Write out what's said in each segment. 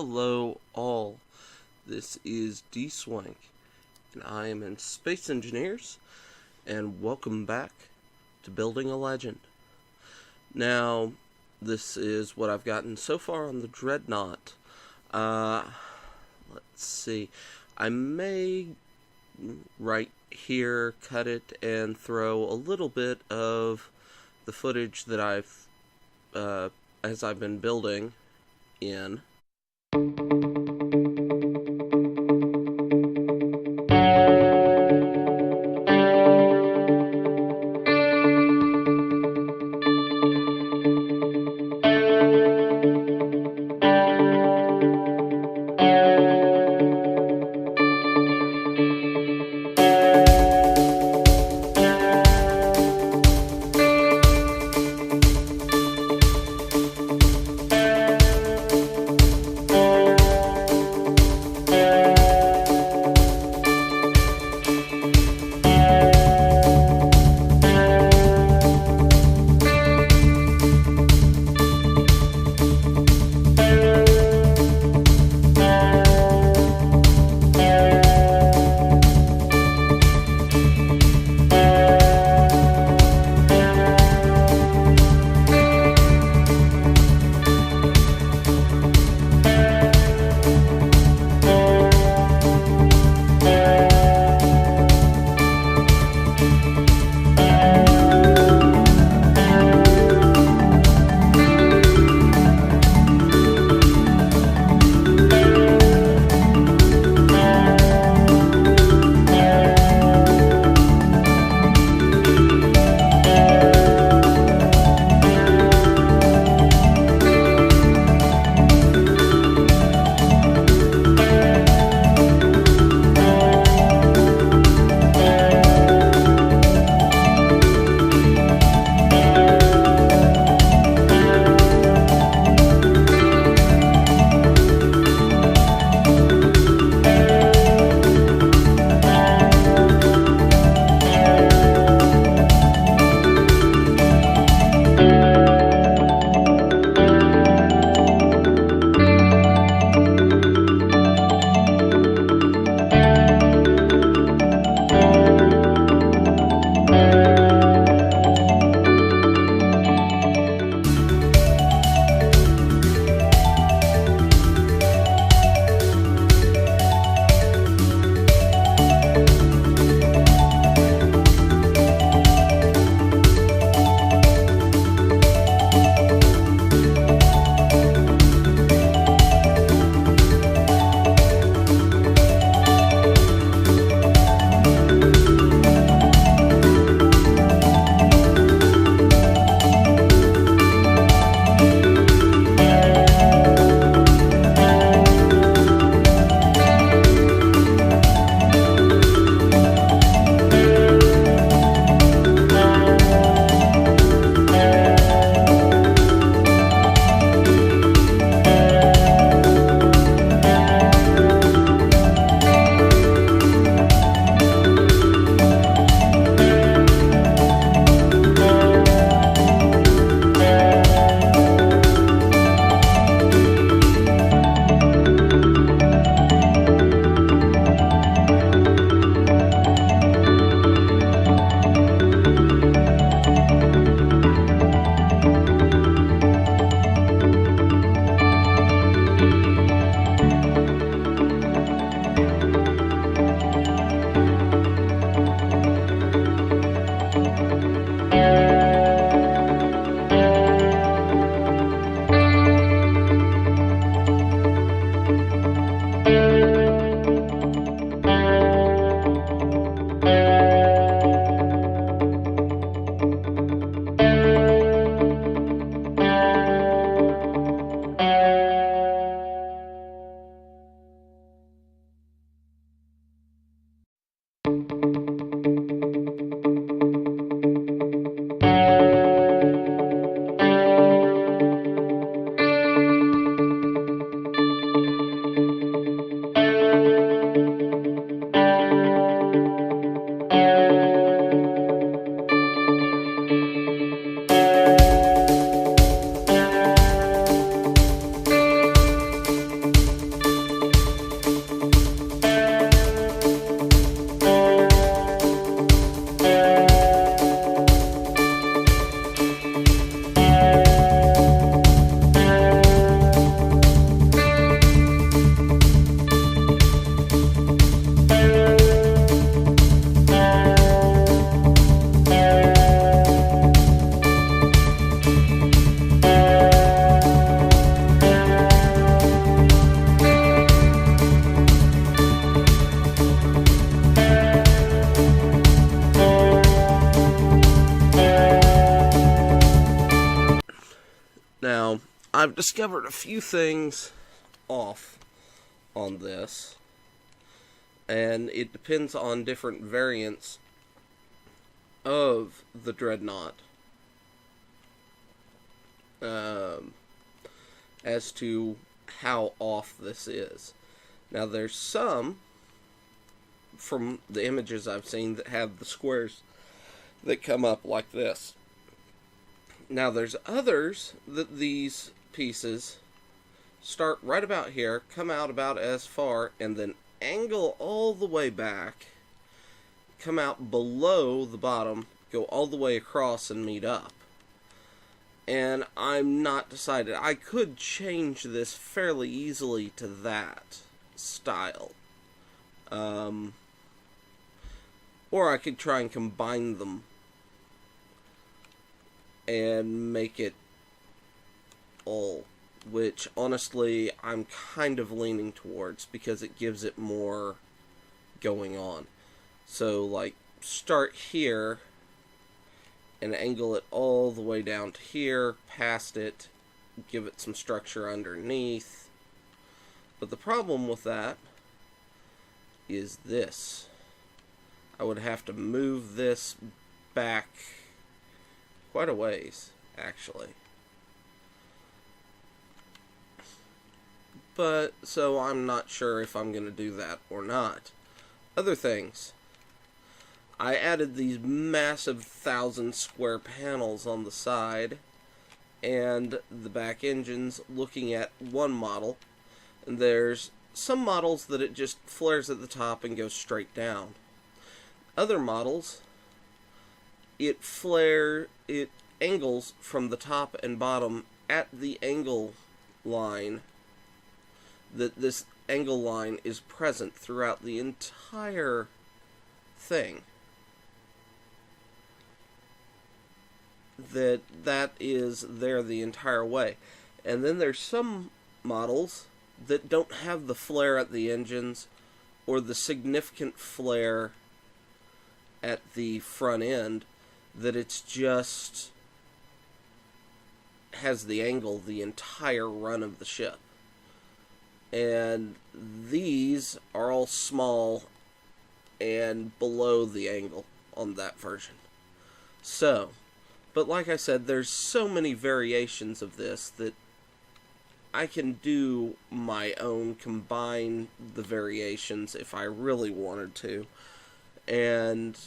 Hello all, this is Dswank, and I am in Space Engineers, and welcome back to Building a Legend. Now, this is what I've gotten so far on the Dreadnought. Let's see, I may right here cut it and throw a little bit of the footage that I've, as I've been building in. I've discovered a few things off on this, and it depends on different variants of the Dreadnought as to how off this is. Now, there's some from the images I've seen that have the squares that come up like this. Now, there's others that these pieces start right about here, come out about as far, and then angle all the way back, come out below the bottom, go all the way across and meet up. And I'm not decided. I could change this fairly easily to that style. Or I could try and combine them and make it all, which honestly I'm kind of leaning towards because it gives it more going on. So, like, start here and angle it all the way down to here, past it, give it some structure underneath. But the problem with that is this. I would have to move this back quite a ways, actually. But, so I'm not sure if I'm going to do that or not. Other things. I added these massive 1,000 square panels on the side and the back engines looking at one model. And there's some models that it just flares at the top and goes straight down. Other models, it angles from the top and bottom at the angle line. That this angle line is present throughout the entire thing. That is there the entire way. And then there's some models that don't have the flare at the engines or the significant flare at the front end, that it's just has the angle the entire run of the ship. And these are all small and below the angle on that version. So, but like I said, there's so many variations of this that I can do my own, combine the variations if I really wanted to, and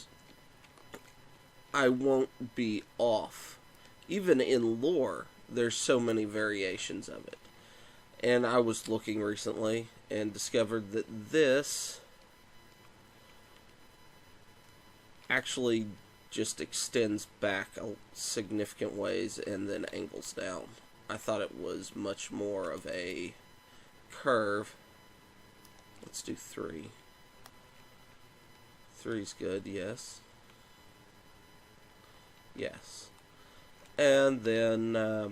I won't be off. Even in lore, there's so many variations of it. And I was looking recently and discovered that this actually just extends back a significant ways and then angles down. I thought it was much more of a curve. Let's do 3. 3's good, yes. Yes. And then, I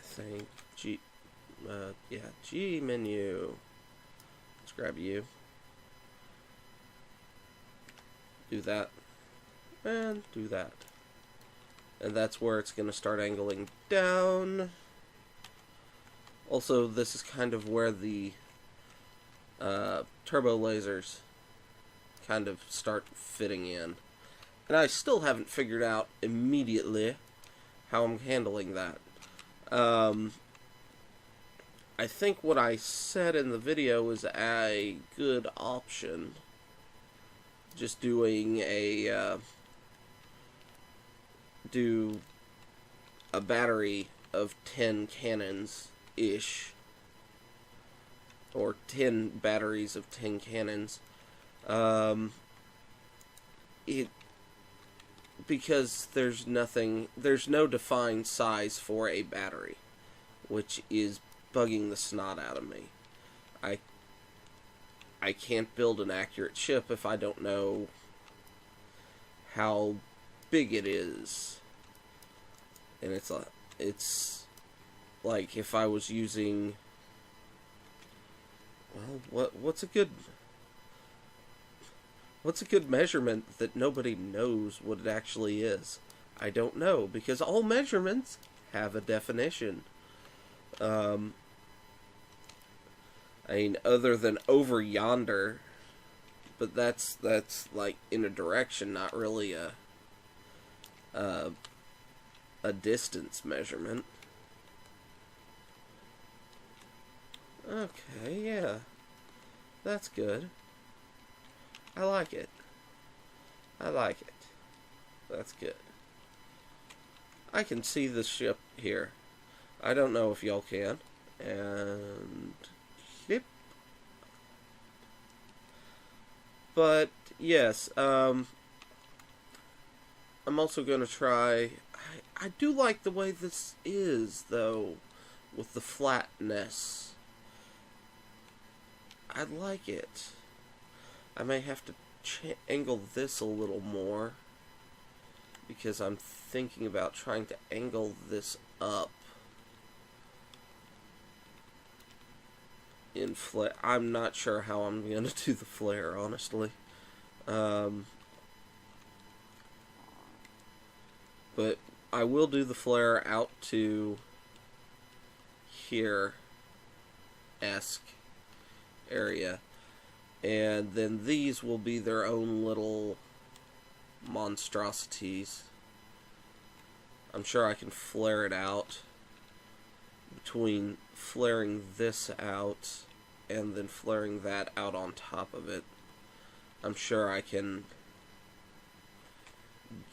think, G menu. Let's grab you. Do that. And do that. And that's where it's going to start angling down. Also, this is kind of where the turbo lasers kind of start fitting in. And I still haven't figured out immediately how I'm handling that. I think what I said in the video is a good option. Just doing do a battery of 10 cannons-ish, or 10 batteries of 10 cannons. Because there's no defined size for a battery, which is bugging the snot out of me. I can't build an accurate ship if I don't know how big it is. And it's like if I was using, well, what's a good measurement that nobody knows what it actually is? I don't know, because all measurements have a definition. I mean, other than over yonder, but that's like in a direction, not really a distance measurement. Okay, yeah. That's good. I like it. I like it. That's good. I can see the ship here. I don't know if y'all can. And... yep. But, yes, I'm also going to try... I do like the way this is, though, with the flatness. I like it. I may have to angle this a little more, because I'm thinking about trying to angle this up in flare. I'm not sure how I'm going to do the flare, honestly. But I will do the flare out to here-esque area. And then these will be their own little monstrosities. I'm sure I can flare it out between flaring this out and then flaring that out on top of it. I'm sure I can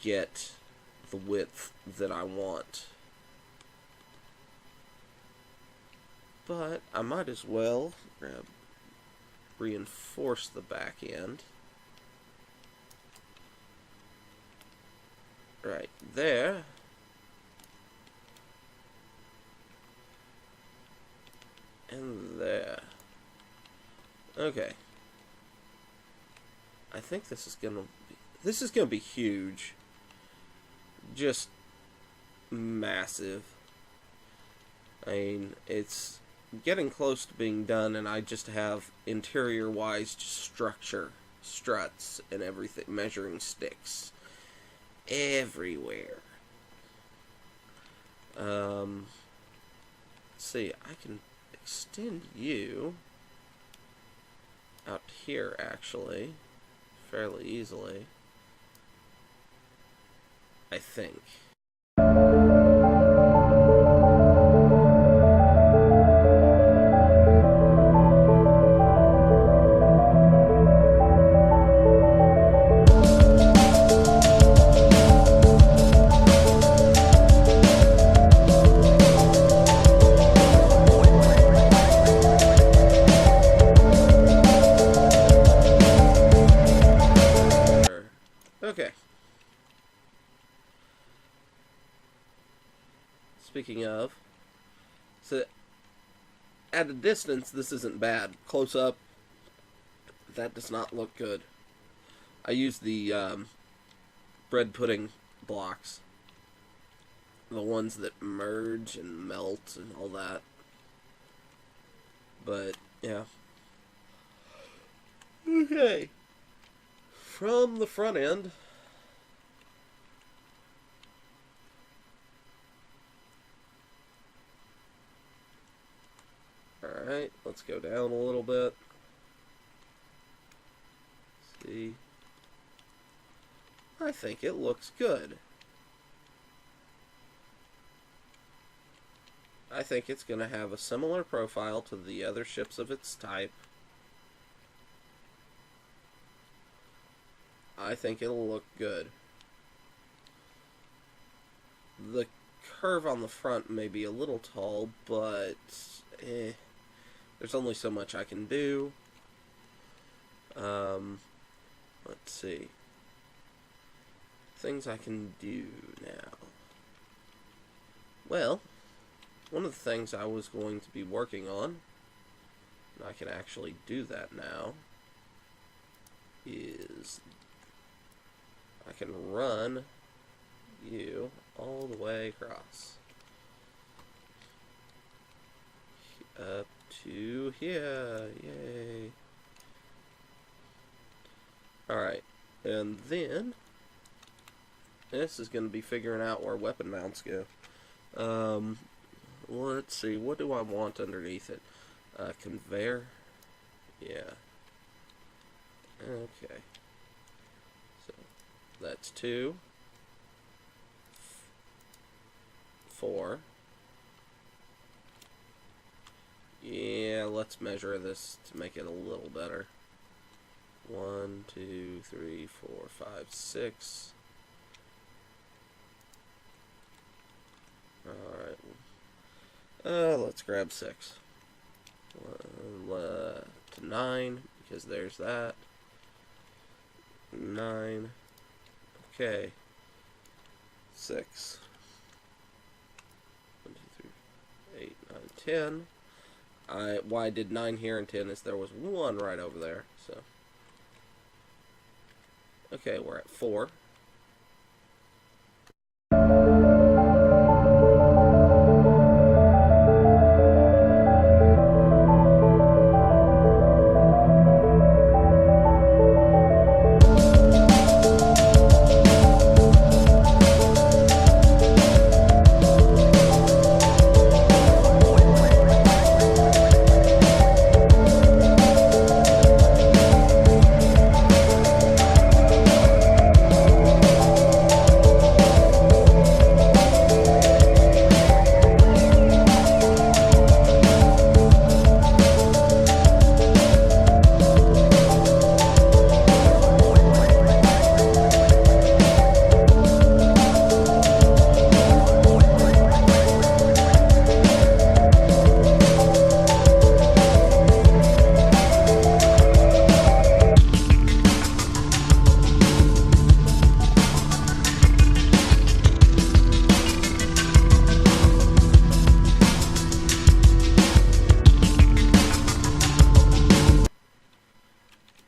get the width that I want. But I might as well reinforce the back end. Right there. And there. Okay. I think this is gonna be huge. Just massive. I mean, it's getting close to being done, and I just have interior-wise just struts, and everything, measuring sticks everywhere. Let's see, I can extend you out here, actually, fairly easily, I think. Okay. Speaking of, so at a distance, this isn't bad. Close up, that does not look good. I use the bread pudding blocks, the ones that merge and melt and all that. But yeah. Okay. From the front end, alright, let's go down a little bit. See, I think it looks good. I think it's going to have a similar profile to the other ships of its type. I think it'll look good. The curve on the front may be a little tall, but there's only so much I can do. Let's see. Things I can do now. Well, one of the things I was going to be working on, and I can actually do that now, is I can run you all the way across. Up to here. Yay. Alright. And then this is going to be figuring out where weapon mounts go. Um, let's see, what do I want underneath it? Conveyor? Yeah. Okay. So, that's 2, 4. Yeah, let's measure this to make it a little better. 1, 2, 3, 4, 5, 6. Alright. Let's grab 6. To 9, because there's that. 9. Okay. 6. 1, 2, 3, 8, 9, 10. Why I did 9 here and 10 is there was 1 right over there, so. Okay, we're at 4.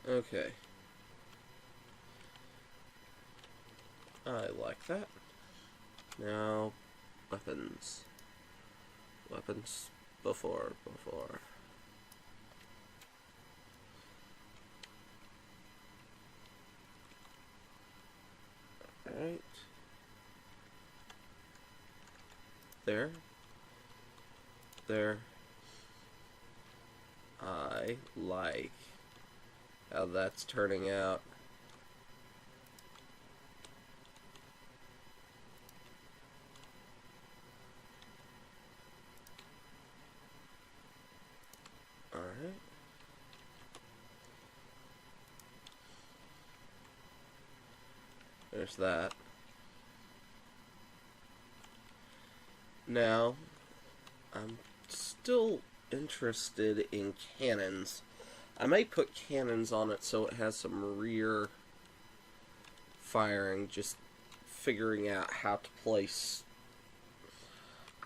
Okay. I like that. Now, weapons. Weapons before. Alright. There. I like how that's turning out. Alright. There's that. Now, I'm still interested in cannons. I may put cannons on it so it has some rear firing, just figuring out how to place.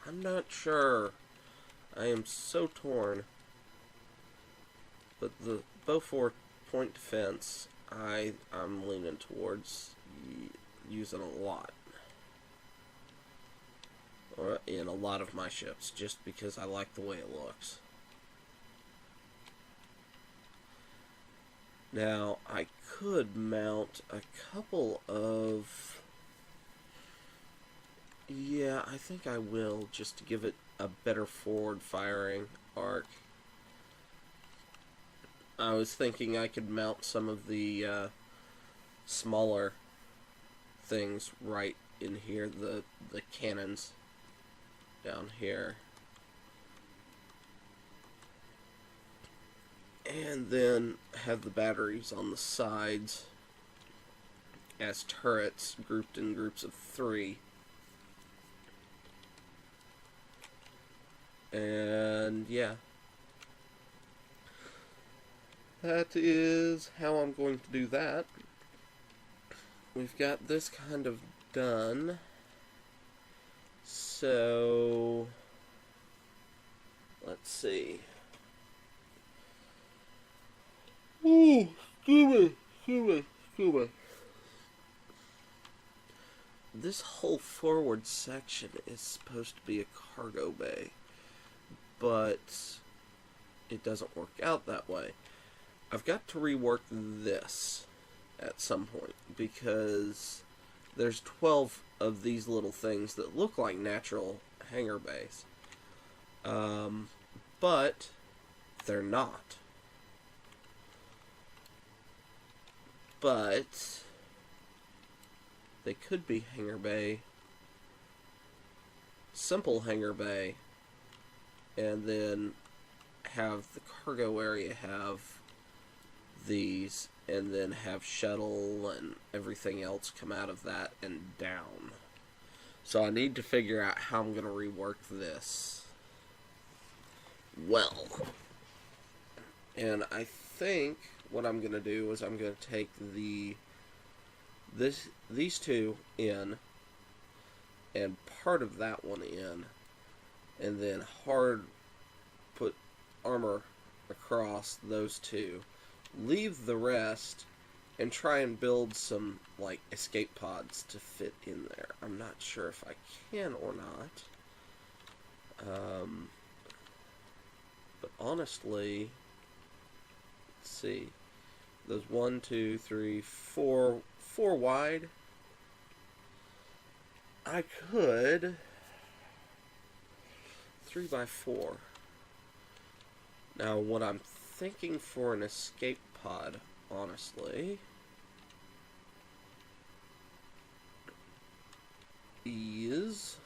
I'm not sure. I am so torn. But the bow 4 point defense, I'm leaning towards using a lot. Or in a lot of my ships, just because I like the way it looks. Now, I could mount a couple of... Yeah, I think I will, just to give it a better forward firing arc. I was thinking I could mount some of the smaller things right in here, the cannons down here. And then have the batteries on the sides as turrets grouped in groups of 3. And yeah. That is how I'm going to do that. We've got this kind of done. So, let's see. Ooh, excuse me. This whole forward section is supposed to be a cargo bay, but it doesn't work out that way. I've got to rework this at some point, because there's 12 of these little things that look like natural hangar bays. But they're not. But they could be hangar bay, simple hangar bay, and then have the cargo area have these, and then have shuttle and everything else come out of that and down. So I need to figure out how I'm going to rework this well. And I think what I'm going to do is I'm going to take these two in, and part of that one in, and then hard put armor across those two, leave the rest, and try and build some like escape pods to fit in there. I'm not sure if I can or not, but honestly, let's see, those 1, 2, 3, 4 wide, I could 3 by 4. Now, what I'm thinking for an escape pod, honestly, is,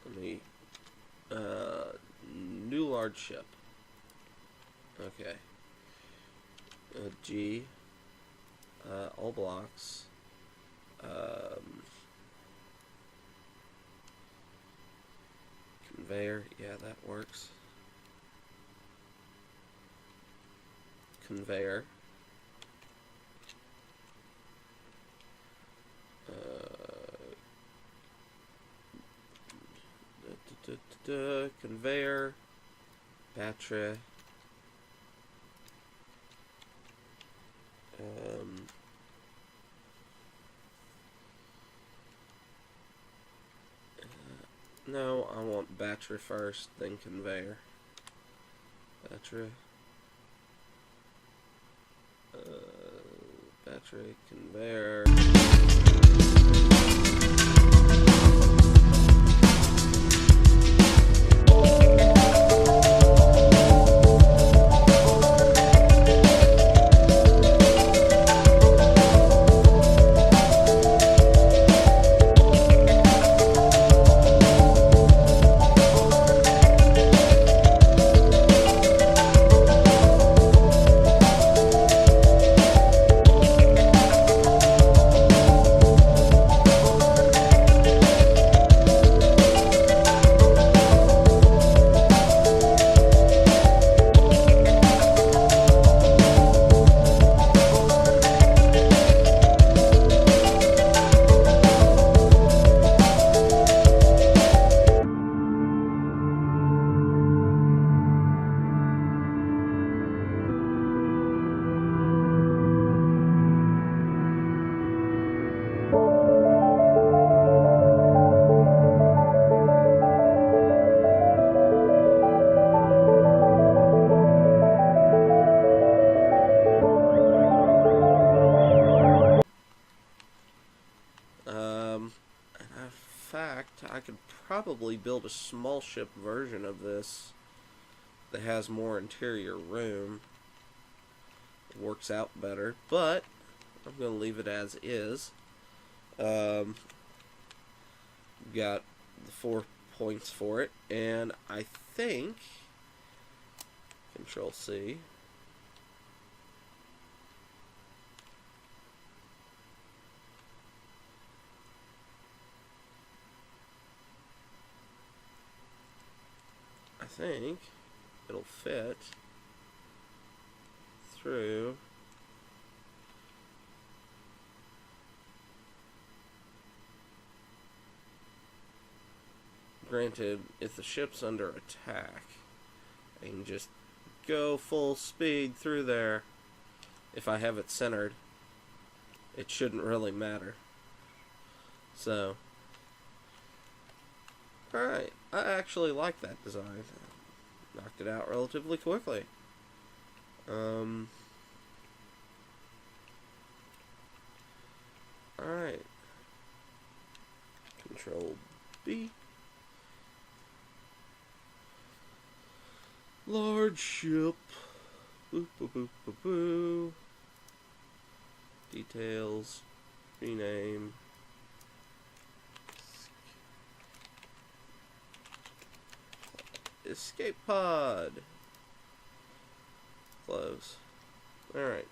let me, new large ship. Okay. G, all blocks, conveyor, yeah, that works. Conveyor. Conveyor, battery. No, I want battery first, then conveyor. Battery. Battery, conveyor. I could probably build a small ship version of this that has more interior room. It works out better, but I'm going to leave it as is. Got the 4 points for it, and I think Control C. I think it'll fit through. Granted, if the ship's under attack, I can just go full speed through there. If I have it centered, it shouldn't really matter. So, alright, I actually like that design. Knocked it out relatively quickly. Alright. Control B. Large ship. Boop, boop, boop, boop, boop. Details. Rename. Escape pod. Close. Alright.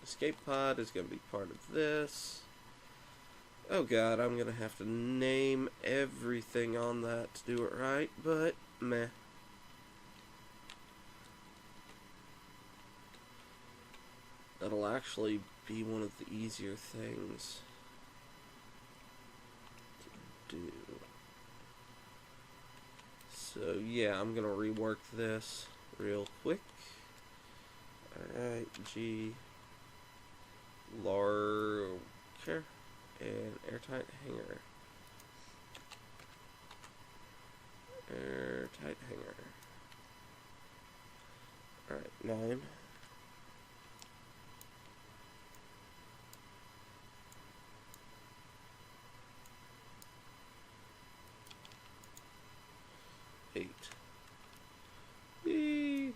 Escape pod is going to be part of this. Oh god, I'm going to have to name everything on that to do it right, but meh. That'll actually be one of the easier things to do. So yeah, I'm gonna rework this real quick. Alright, G larger and airtight hanger. Airtight hanger. Alright, 9. Whee!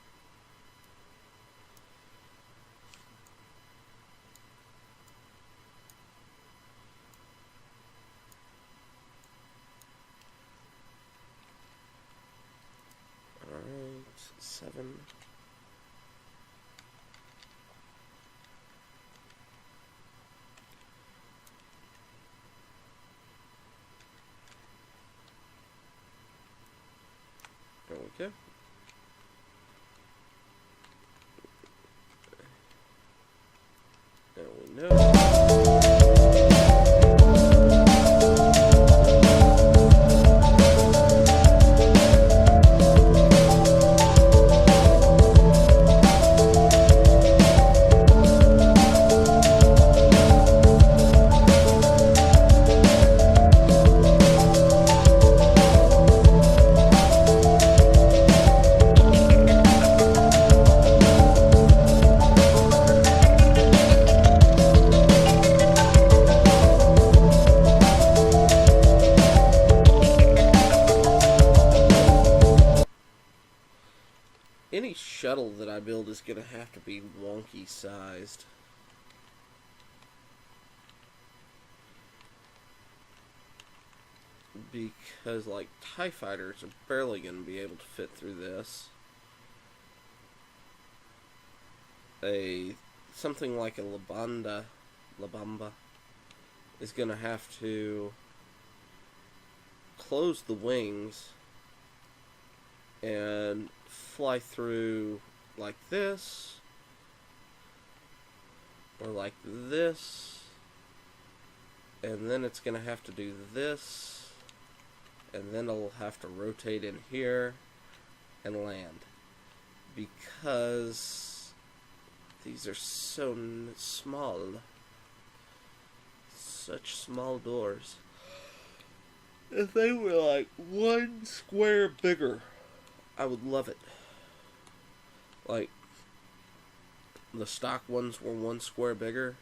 Alright, 7. There we go. Now we know. Any shuttle that I build is going to have to be wonky sized. Because, like, TIE fighters are barely going to be able to fit through this. Something like a Labamba is going to have to close the wings and fly through like this, or like this, and then it's going to have to do this, and then it'll have to rotate in here and land, because these are so small, such small doors. If they were like 1 square bigger, I would love it. Like, the stock ones were 1 square bigger.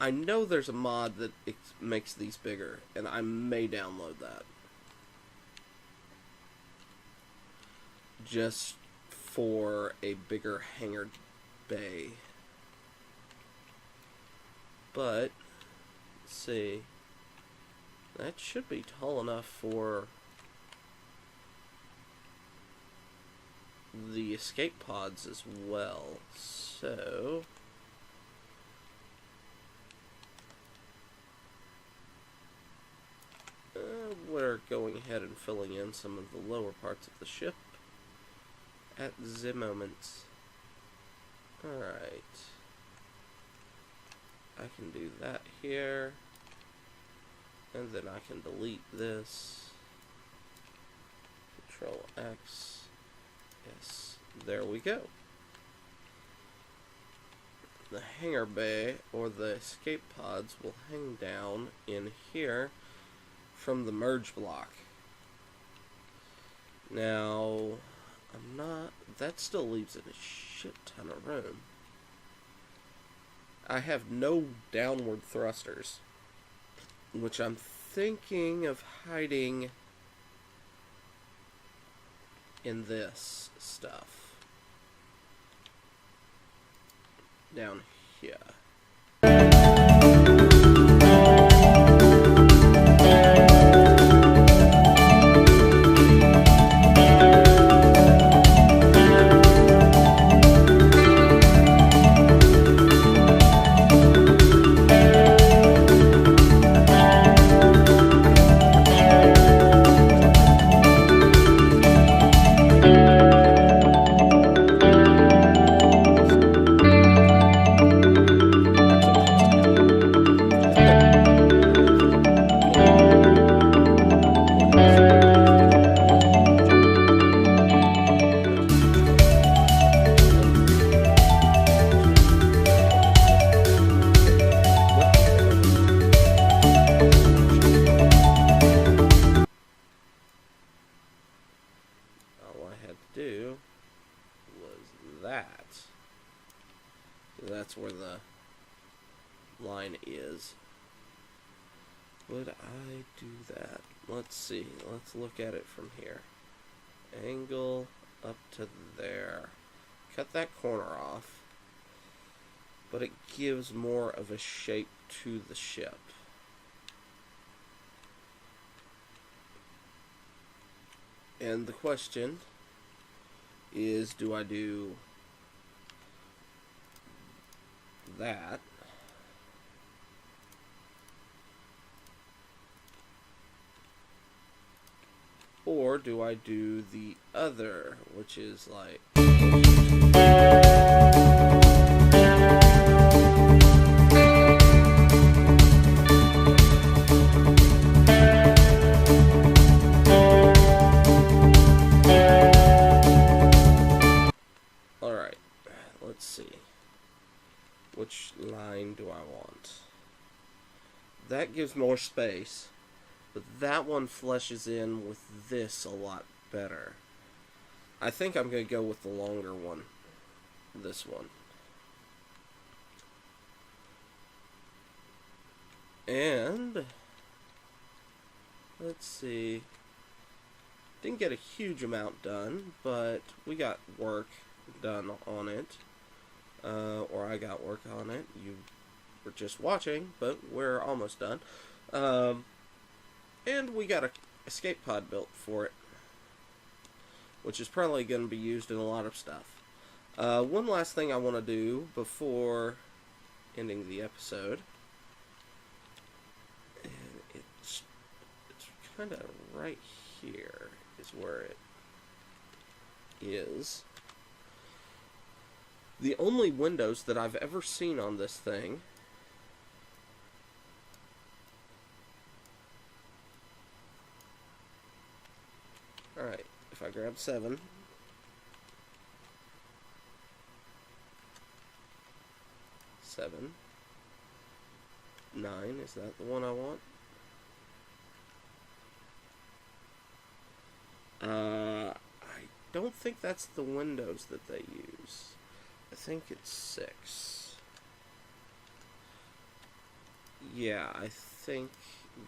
I know there's a mod that makes these bigger, and I may download that. Just for a bigger hangar bay. But, let's see. That should be tall enough for the escape pods as well. So we're going ahead and filling in some of the lower parts of the ship at the moment. Alright, I can do that here, and then I can delete this. Control X. Yes, there we go. The hangar bay, or the escape pods, will hang down in here from the merge block. Now, that still leaves a shit ton of room. I have no downward thrusters, which I'm thinking of hiding in this stuff down here. That's where the line is. Would I do that? Let's see. Let's look at it from here. Angle up to there. Cut that corner off. But it gives more of a shape to the ship. And the question is, do I do that, or do I do the other, which is like alright, let's see. Which line do I want? That gives more space, but that one fleshes in with this a lot better. I think I'm going to go with the longer one. This one. And let's see. Didn't get a huge amount done, but we got work done on it. Or I got work on it. You were just watching, but we're almost done. And we got an escape pod built for it, which is probably going to be used in a lot of stuff. One last thing I want to do before ending the episode, and it's kind of right here is where it is. The only windows that I've ever seen on this thing alright, if I grab 7, seven, 9, is that the one I want? I don't think that's the windows that they use. I think it's 6. Yeah, I think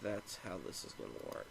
that's how this is going to work.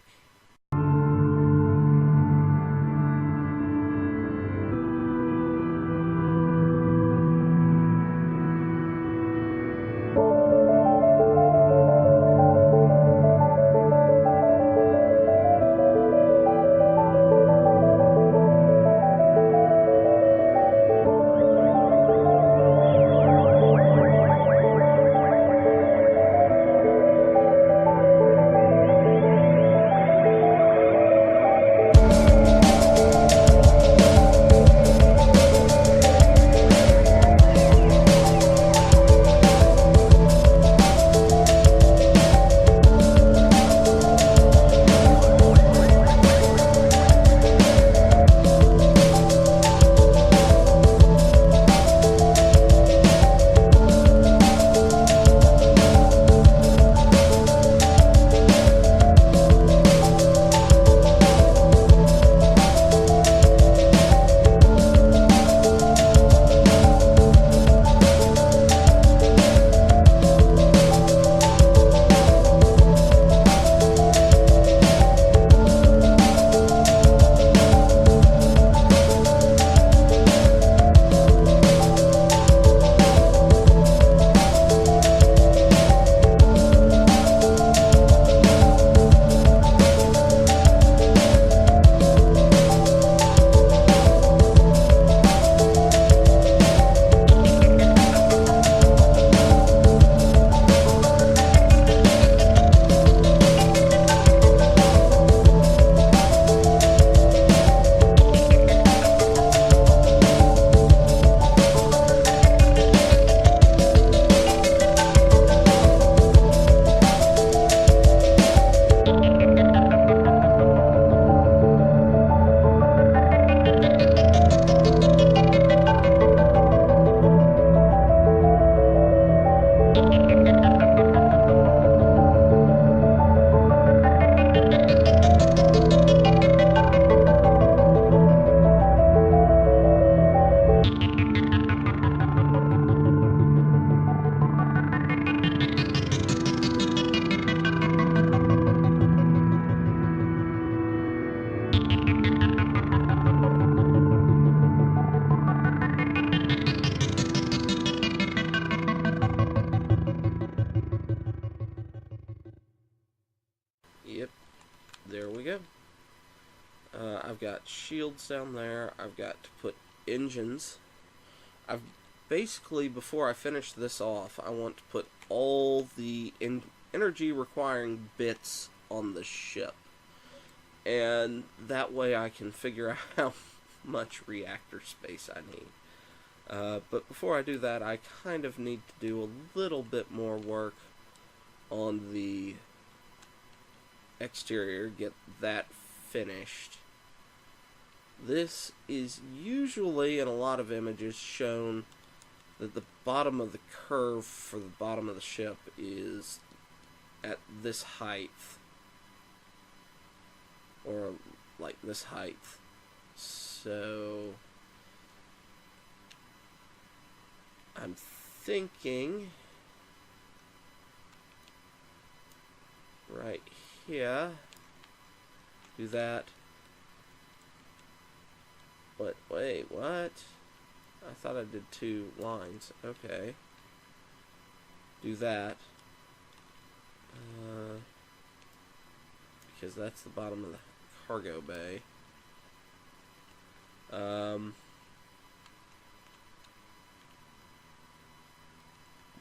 shields down there. I've got to put engines. I've basically, before I finish this off, I want to put all the energy requiring bits on the ship. And that way I can figure out how much reactor space I need. But before I do that, I kind of need to do a little bit more work on the exterior, get that finished. This is usually, in a lot of images, shown that the bottom of the curve for the bottom of the ship is at this height. Or like this height. So I'm thinking right here, do that. But wait, what? I thought I did 2 lines. Okay. Do that. Because that's the bottom of the cargo bay.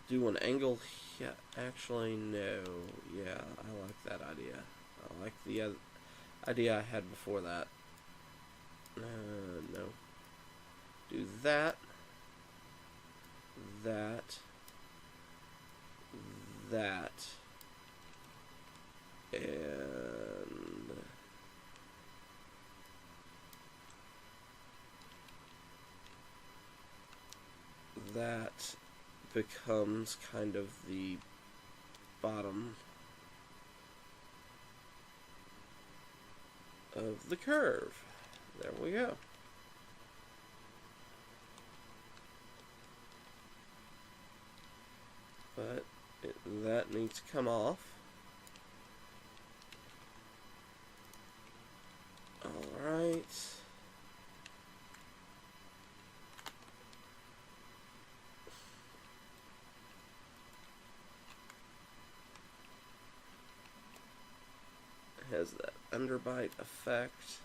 Do an angle here. Actually, no. Yeah, I like that idea. I like the idea I had before that. No. Do that. That. That. And that becomes kind of the bottom of the curve. There we go. But that needs to come off. Alright. It has that underbite effect,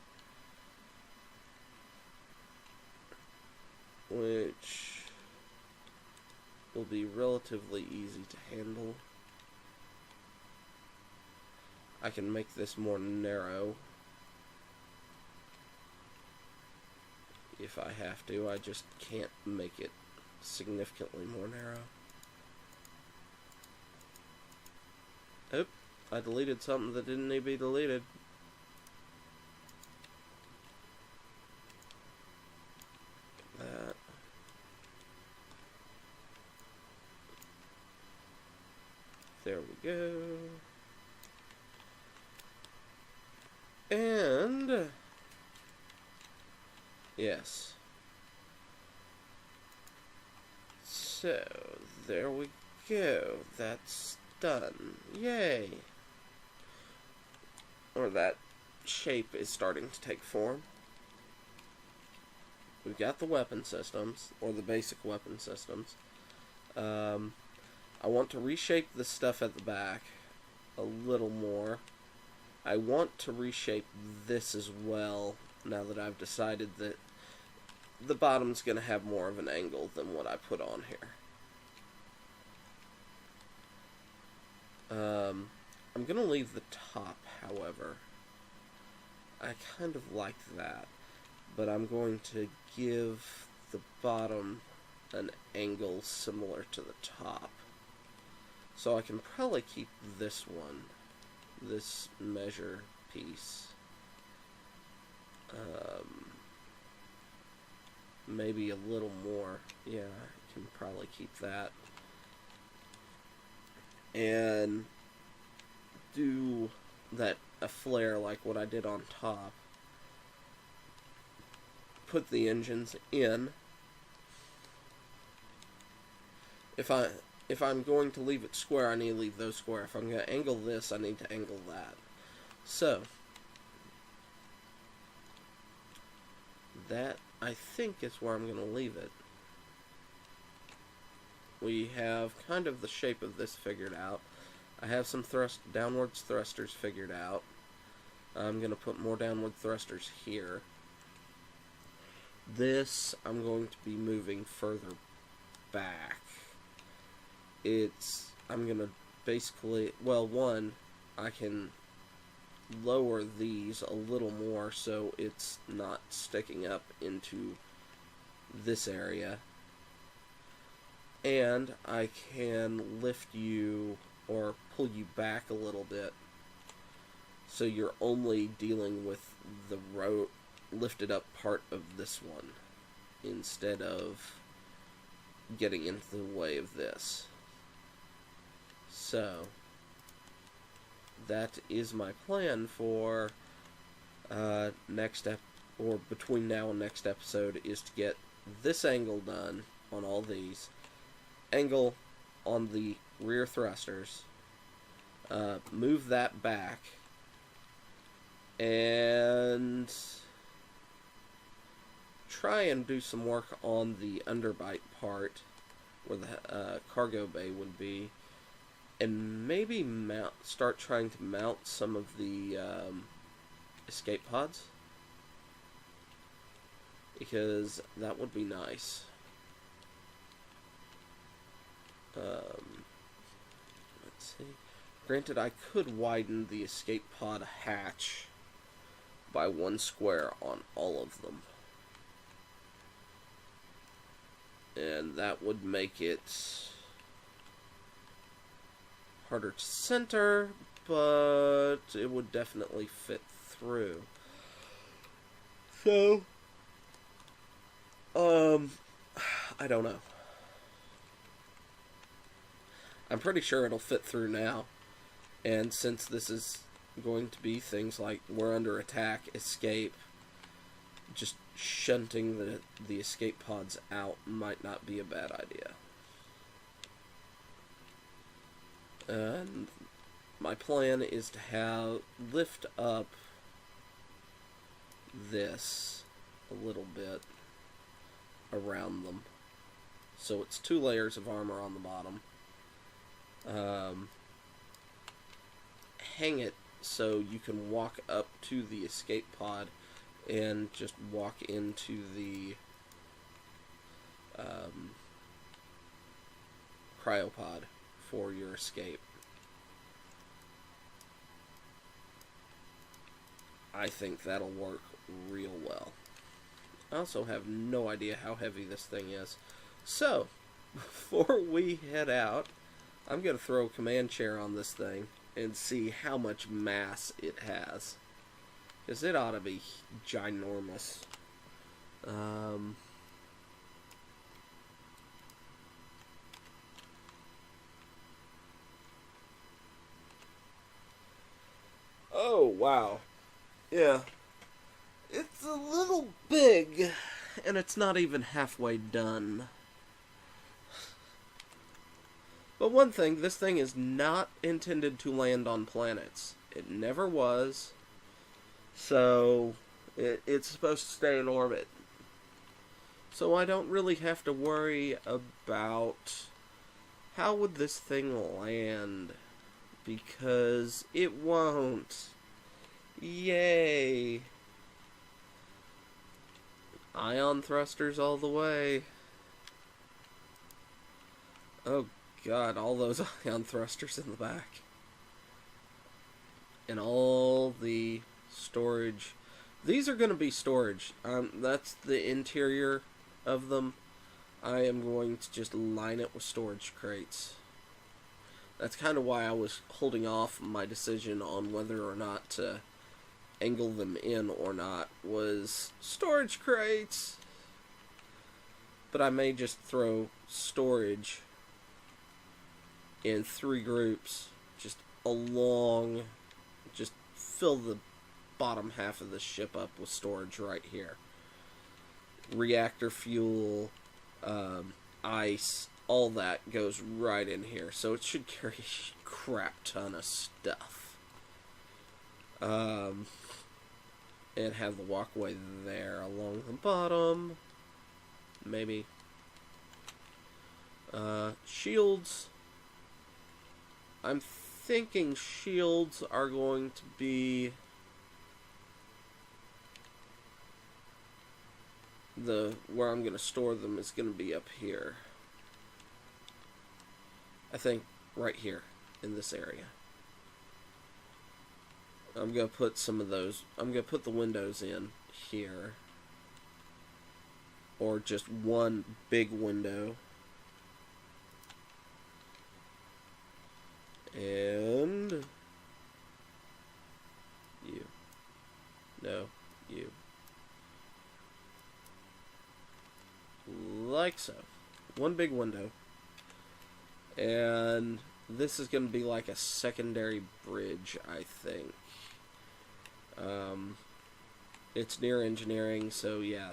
which will be relatively easy to handle. I can make this more narrow if I have to. I just can't make it significantly more narrow. Oh, I deleted something that didn't need to be deleted. That. There we go. And yes. So there we go. That's done. Yay. Or that shape is starting to take form. We've got the weapon systems, or the basic weapon systems. I want to reshape the stuff at the back a little more. I want to reshape this as well, now that I've decided that the bottom's going to have more of an angle than what I put on here. I'm going to leave the top, however. I kind of like that, but I'm going to give the bottom an angle similar to the top. So I can probably keep this one, this measure piece. Maybe a little more. Yeah, I can probably keep that. And do that a flare like what I did on top. Put the engines in. If I'm going to leave it square, I need to leave those square. If I'm going to angle this, I need to angle that. So that, I think, is where I'm going to leave it. We have kind of the shape of this figured out. I have some downwards thrusters figured out. I'm going to put more downward thrusters here. This I'm going to be moving further back. I'm going to basically, well, one, I can lower these a little more so it's not sticking up into this area. And I can lift you or pull you back a little bit so you're only dealing with the lifted up part of this one instead of getting into the way of this. So that is my plan for between now and next episode, is to get this angle done on all these, angle on the rear thrusters, move that back, and try and do some work on the underbite part where the cargo bay would be, and maybe start trying to mount some of the escape pods, because that would be nice. Let's see. Granted, I could widen the escape pod hatch by 1 square on all of them, and that would make it harder to center, but it would definitely fit through. So, I don't know. I'm pretty sure it'll fit through now, and since this is going to be things like we're under attack, escape, just shunting the escape pods out might not be a bad idea. And my plan is to lift up this a little bit around them, so it's 2 layers of armor on the bottom. Hang it so you can walk up to the escape pod and just walk into the cryopod for your escape. I think that'll work real well. I also have no idea how heavy this thing is. So, before we head out, I'm going to throw a command chair on this thing and see how much mass it has, because it ought to be ginormous. Oh, wow. Yeah. It's a little big, and it's not even halfway done. But one thing, this thing is not intended to land on planets. It never was. So, it's supposed to stay in orbit. So I don't really have to worry about how would this thing land, because it won't. Yay! Ion thrusters all the way. Oh God, all those ion thrusters in the back. And all the storage. These are going to be storage. That's the interior of them. I am going to just line it with storage crates. That's kind of why I was holding off my decision on whether or not to angle them in or not, was storage crates. But I may just throw storage in 3 groups, just fill the bottom half of the ship up with storage right here. Reactor fuel, ice, all that goes right in here, so it should carry a crap ton of stuff. And have the walkway there along the bottom. Maybe. Shields. I'm thinking shields are going to be where I'm going to store them is going to be up here. I think right here in this area. I'm going to put some of those, I'm going to put the windows in here. Or just one big window. And you. No, you. Like so. One big window. And this is going to be like a secondary bridge, I think. It's near engineering, so yeah,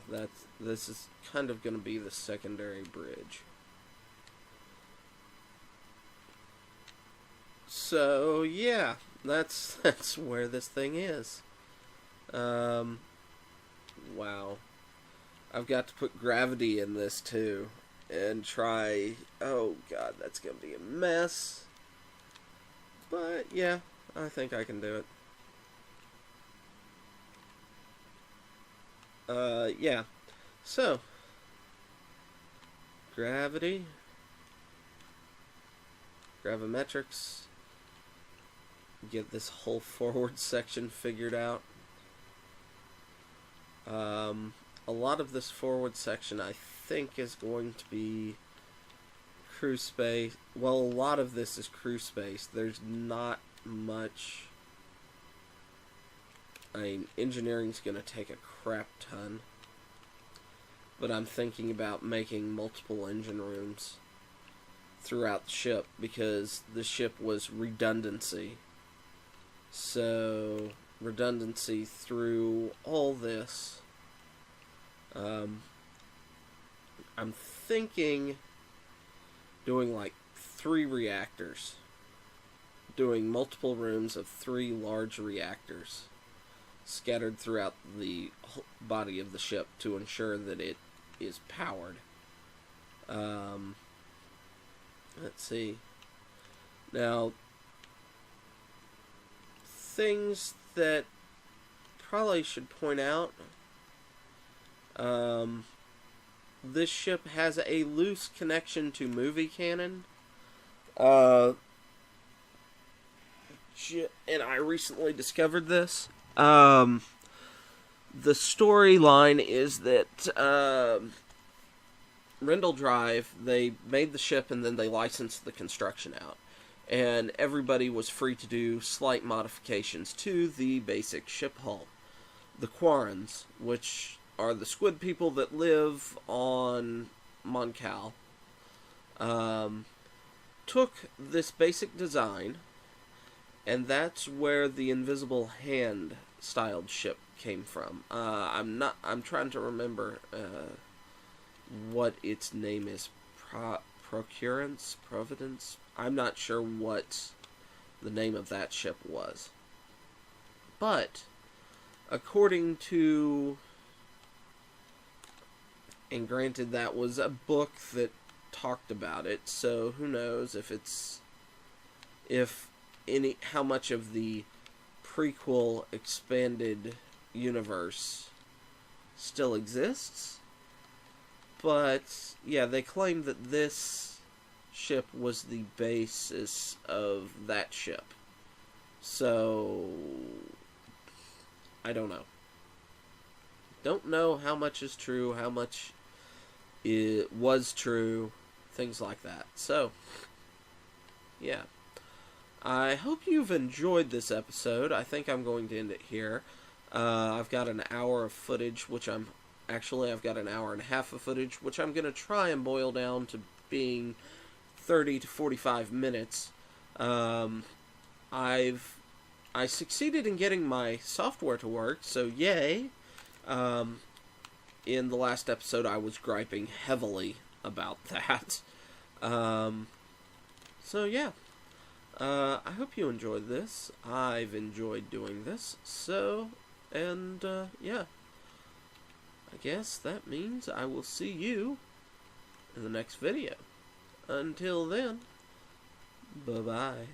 this is kind of going to be the secondary bridge. So yeah, that's where this thing is. Wow. I've got to put gravity in this too. And try... Oh god, that's going to be a mess. But yeah, I think I can do it. Yeah. So, gravity, gravimetrics, get this whole forward section figured out. A lot of this forward section, I think, is going to be crew space. Well, a lot of this is crew space. There's not much... I mean, engineering's going to take a crap ton. But I'm thinking about making multiple engine rooms throughout the ship, because the ship was redundancy. So, redundancy through all this. I'm thinking doing like 3 reactors. Doing multiple rooms of 3 large reactors scattered throughout the body of the ship to ensure that it is powered. Let's see. Now, things that probably should point out. This ship has a loose connection to movie canon. And I recently discovered this. The storyline is that Rendell Drive, they made the ship and then they licensed the construction out. And everybody was free to do slight modifications to the basic ship hull. The Quarrens, which are the squid people that live on Moncal, took this basic design, and that's where the Invisible Hand styled ship came from. I'm trying to remember what its name is. Providence? I'm not sure what the name of that ship was. But, according to... And granted, that was a book that talked about it, so who knows how much of the prequel expanded universe still exists. But, yeah, they claim that this ship was the basis of that ship. So, I don't know. Don't know how much is true, how much it was true, things like that. So, yeah. I hope you've enjoyed this episode. I think I'm going to end it here. I've got an hour of footage, I've got an hour and a half of footage, which I'm going to try and boil down to being 30 to 45 minutes. I succeeded in getting my software to work, so yay. In the last episode, I was griping heavily about that. So, yeah. I hope you enjoyed this. I've enjoyed doing this. So, and, yeah. I guess that means I will see you in the next video. Until then, bye-bye.